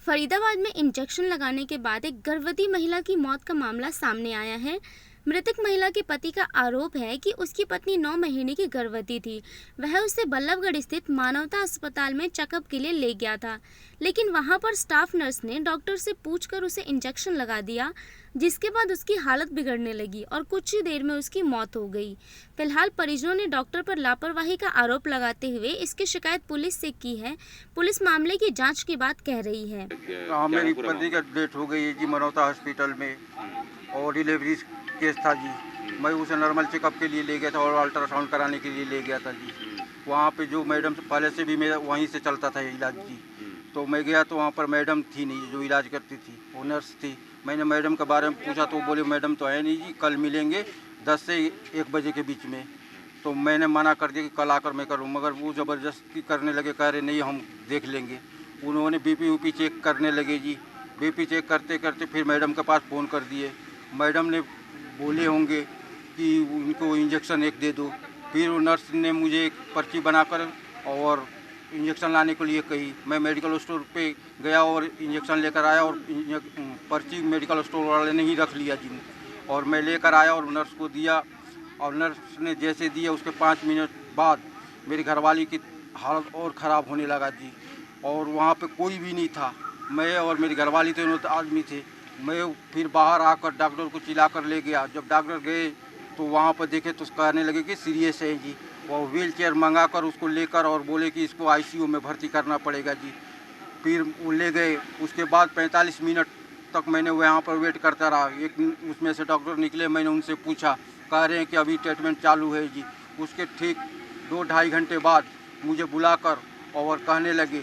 फरीदाबाद में इंजेक्शन लगाने के बाद एक गर्भवती महिला की मौत का मामला सामने आया है। मृतक महिला के पति का आरोप है कि उसकी पत्नी 9 महीने की गर्भवती थी। वह उसे बल्लभगढ़ स्थित मानवता अस्पताल में चेकअप के लिए ले गया था, लेकिन वहां पर स्टाफ नर्स ने डॉक्टर से पूछकर उसे इंजेक्शन लगा दिया, जिसके बाद उसकी हालत बिगड़ने लगी और कुछ ही देर में उसकी मौत हो गई। फिलहाल परिजनों ने डॉक्टर पर लापरवाही का आरोप लगाते हुए इसकी शिकायत पुलिस से की है। पुलिस मामले की जांच की बात कह रही है। मेरी पत्नी का डेथ हो गई है जी मानवता हॉस्पिटल में, और डिलीवरी केस था जी। मैं उसे नॉर्मल चेकअप के लिए ले गया था और अल्ट्रासाउंड कराने के लिए ले गया था जी। वहाँ पे जो मैडम पहले से भी मेरा वहीं से चलता था इलाज जी, तो मैं गया तो वहाँ पर मैडम थी नहीं जो इलाज करती थी, वो नर्स थी। मैंने मैडम के बारे में पूछा तो बोले मैडम तो है नहीं जी, कल मिलेंगे 10 से 1 बजे के बीच में। तो मैंने मना कर दिया कि कल आकर मैं करूँ, मगर वो ज़बरदस्ती करने लगे, कह रहे नहीं हम देख लेंगे। उन्होंने बीपी ऊपी चेक करने लगे जी। बीपी चेक करते करते फिर मैडम के पास फ़ोन कर दिए। मैडम ने बोले होंगे कि उनको इंजेक्शन एक दे दो। फिर वो नर्स ने मुझे एक पर्ची बनाकर और इंजेक्शन लाने के लिए कही। मैं मेडिकल स्टोर पे गया और इंजेक्शन लेकर आया, और पर्ची मेडिकल स्टोर वाले ने ही रख लिया जी। और मैं लेकर आया और नर्स को दिया, और नर्स ने जैसे दिया उसके 5 मिनट बाद मेरी घरवाली की हालत और ख़राब होने लगा जी। और वहाँ पे कोई भी नहीं था, मैं और मेरी घरवाली तो आदमी थे। मैं फिर बाहर आकर डॉक्टर को चिल्लाकर ले गया। जब डॉक्टर गए तो वहाँ पर देखे तो कहने लगे कि सीरियस है जी। वो व्हील चेयर मंगा कर उसको लेकर और बोले कि इसको आईसीयू में भर्ती करना पड़ेगा जी। फिर वो ले गए। उसके बाद 45 मिनट तक मैंने वहाँ पर वेट करता रहा। एक उसमें से डॉक्टर निकले, मैंने उनसे पूछा, कह रहे हैं कि अभी ट्रीटमेंट चालू है जी। उसके ठीक 2-2.5 घंटे बाद मुझे बुलाकर और कहने लगे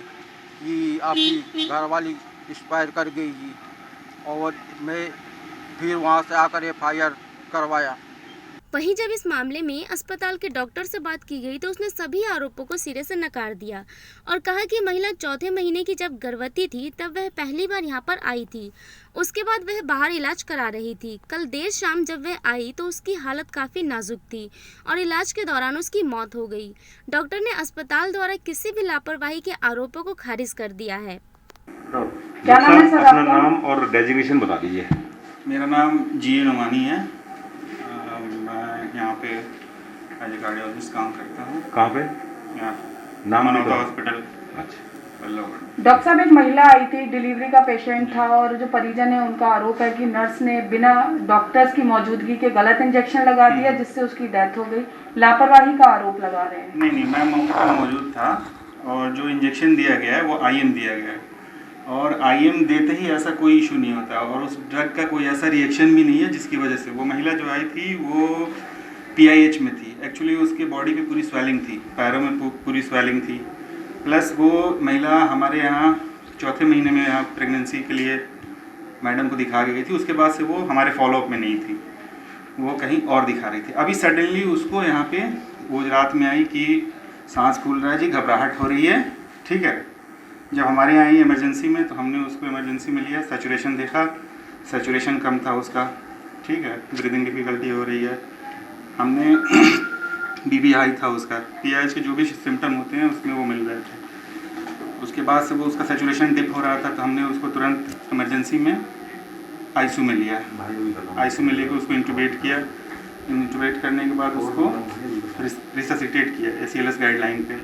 कि आपकी घरवाली एक्सपायर कर गई जी। और मैं फिर वहाँ से आकर FIR करवाया। वहीं जब इस मामले में अस्पताल के डॉक्टर से बात की गई तो उसने सभी आरोपों को सिरे से नकार दिया और कहा कि महिला 4थे महीने की जब गर्भवती थी तब वह पहली बार यहां पर आई थी। उसके बाद वह बाहर इलाज करा रही थी। कल देर शाम जब वह आई तो उसकी हालत काफी नाजुक थी और इलाज के दौरान उसकी मौत हो गई। डॉक्टर ने अस्पताल द्वारा किसी भी लापरवाही के आरोपों को खारिज कर दिया है। क्या नाम है सर? अपना नाम और डेजिग्नेशन बता दीजिए। मेरा नाम GA नोमानी है। मैं यहाँ पे एज ए कार्डियोलॉजिस्ट काम करता हूँ। कहाँ पे? यहाँ नाम मानवता हॉस्पिटल। अच्छा। डॉक्टर साहब, एक महिला आई थी, डिलीवरी का पेशेंट था, और जो परिजन है उनका आरोप है कि नर्स ने बिना डॉक्टर्स की मौजूदगी के गलत इंजेक्शन लगा दिया जिससे उसकी डेथ हो गई। लापरवाही का आरोप लगा रहे हैं। नहीं, मैं मौके पर मौजूद था, और जो इंजेक्शन दिया गया है वो IM दिया गया है, और IM देते ही ऐसा कोई इशू नहीं होता, और उस ड्रग का कोई ऐसा रिएक्शन भी नहीं है जिसकी वजह से वो महिला जो आई थी वो PIH में थी। एक्चुअली उसके बॉडी पे पूरी स्वेलिंग थी, पैरों में पूरी स्वेलिंग थी। प्लस वो महिला हमारे यहाँ 4थे महीने में यहाँ प्रेगनेंसी के लिए मैडम को दिखा गई थी। उसके बाद से वो हमारे फॉलोअप में नहीं थी, वो कहीं और दिखा रही थी। अभी सडनली उसको यहाँ पे वो रात में आई कि सांस फूल रहा है जी, घबराहट हो रही है, ठीक है। जब हमारे यहाँ आई इमरजेंसी में तो हमने उसको इमरजेंसी में लिया, सैचुरेशन देखा, सैचुरेशन कम था उसका, ठीक है। ब्रीदिंग डिफ़िकल्टी हो रही है। हमने BP हाई था उसका। PIH के जो भी सिम्टम होते हैं उसमें वो मिल रहे थे। उसके बाद से वो उसका सैचुरेशन डिप हो रहा था, तो हमने उसको तुरंत इमरजेंसी में ICU में लिया। ICU में लेकर उसको इंटूबेट किया। इंटूबेट करने के बाद उसको रिससिटेट किया ACLS गाइडलाइन पे।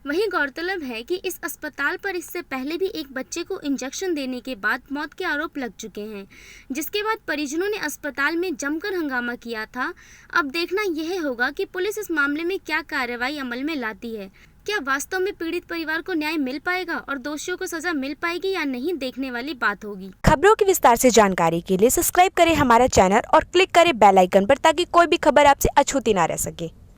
वहीं गौरतलब है कि इस अस्पताल पर इससे पहले भी एक बच्चे को इंजेक्शन देने के बाद मौत के आरोप लग चुके हैं, जिसके बाद परिजनों ने अस्पताल में जमकर हंगामा किया था। अब देखना यह होगा कि पुलिस इस मामले में क्या कार्रवाई अमल में लाती है। क्या वास्तव में पीड़ित परिवार को न्याय मिल पाएगा और दोषियों को सजा मिल पाएगी या नहीं, देखने वाली बात होगी। खबरों की विस्तार से जानकारी के लिए सब्सक्राइब करें हमारा चैनल और क्लिक करें बेल आइकन पर, ताकि कोई भी खबर आपसे अछूती ना रह सके।